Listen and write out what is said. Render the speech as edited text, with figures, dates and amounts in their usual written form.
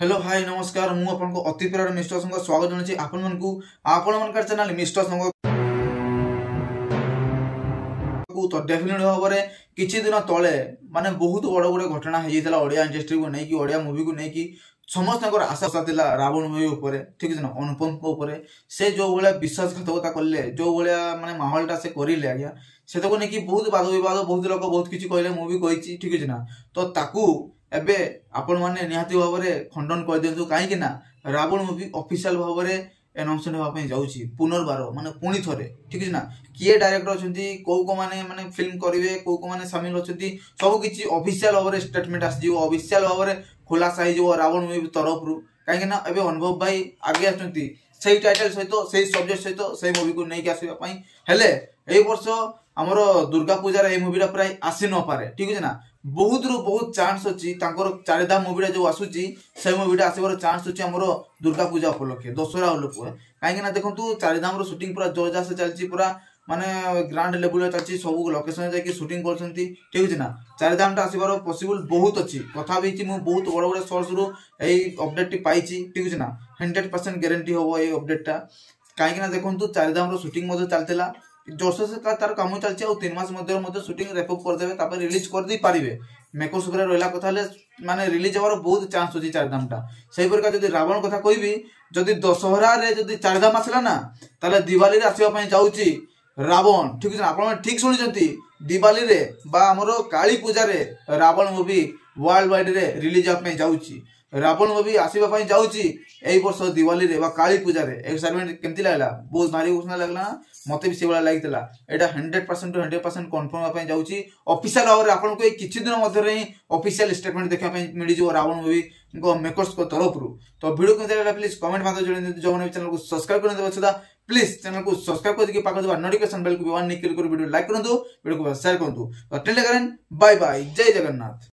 Hello hi नमस्कार मु आपनको अति प्रिय मिस्टर संग स्वागत जनाची आपण मनकु आपण मनकर चैनल मिस्टर संग को तो डेफिनेटली भाव में किछि दिन तले माने बहुत बड़ बड़ घटना हो जाइतला ओडिया इंडस्ट्री को नहीं कि ओडिया मूवी को नहीं कि समस्त आशा थिला रावण मूवी ऊपर ठीक है ना अनुपम को ऊपर से जो भाया विश्वासघातकता कले जो भाया माने माहौलटा से करिले आज्ञा से तो नहीं कि बहुत वाद विवाद बहुत लोग बहुत किछि कहले मूवी कही ठीक है ना तो ताकू एबे आपण माने निहाती भाव में खंडन कर दियंतु काहे ना रावण मूवी ऑफिशियल भाव में एनाउंसमेंट होगा जाऊँगी पुनर्बार माने पुणी थरे ठीक है ना किए डायरेक्टर अच्छा कौ माने माने फिल्म करेंगे कौ माने सामिल अच्छा सब किसी ऑफिशियल भाव में स्टेटमेंट आसो ऑफिशियल भाव में खुलासा हो रावण मूवी तरफ रू कहीं एवं अनुभव भाई आगे आसुँच से टाइटल सहित से सब्जेक्ट सहित से मूवी को लेकिन आसवाई हेले ए वर्ष आमर दुर्गा पूजार ये मूवीटा प्राय आसी न पारे ठीक है ना बहुत रु बहुत चांस अच्छी चारिधाम मूवीटा जो आसूची से मूवीटा आसबार चांस अच्छी आमर दुर्गा पूजा उपलक्षे दशहरा उपलक्षे कहीं देखो चारिधाम शूटिंग पूरा जोरदार से चलती पूरा माने ग्रांड लेवल चलती सब लोकेशन जाकि शूटिंग कर ठीक है ना चारिधामटा आसबार पॉसिबल बहुत अच्छी कथा भी बहुत बड़ बड़ सोर्स रु अपडेट पाई ठीक है ना 100% ग्यारंटी हम ये अपडेटा कहीं देखो चारिधाम शूटिंग चलता जोश से तार कम चलती 3 मास शूटिंग रेप करदे रिलीज कर दे पारे मेकर्स रहा कथा माने रिलीज हमार बहुत चांस अच्छी चारिधामटा से जब रावण कथा कहि जदि दशहरा जदि चारिधाम आसला ना ताले दिवाली आसवाई जाऊँगी रावण ठीक है आप ठीक शुणी दिवाली रे बा आमर काली पूजा रे रावण मूवी वर्ल्ड वाइड रे रिलीज जाऊँगी रावण मूवी आसवाई जाऊँगी यही वर्ष दिवाली रे बा काली पूजा रे एक्साइटमेंट केमती लगला बहुत भारी घोषणा लगला मत भी से भाया लगी यहाँ 100% टू 100% कन्फर्म जाऊँगी ऑफिशियल भाव में आपको किसी दिन मध्य ही ऑफिशियल स्टेटमेंट देखा मिल जाए रावण मूवी मेकर्स को तरफ रू तो वीडियो केमती लगा प्लीज कमेंट माध्यम जन जो मैंने चैनल को सब्सक्राइब कर सुधा प्लीज चैनल को सब्सक्राइब करके पाखा नोटिफिकेशन बेल को भी वन क्लिक कर वीडियो लाइक करूँ वीडियो को शेयर करूँ तो बाय बाय जय जगन्नाथ।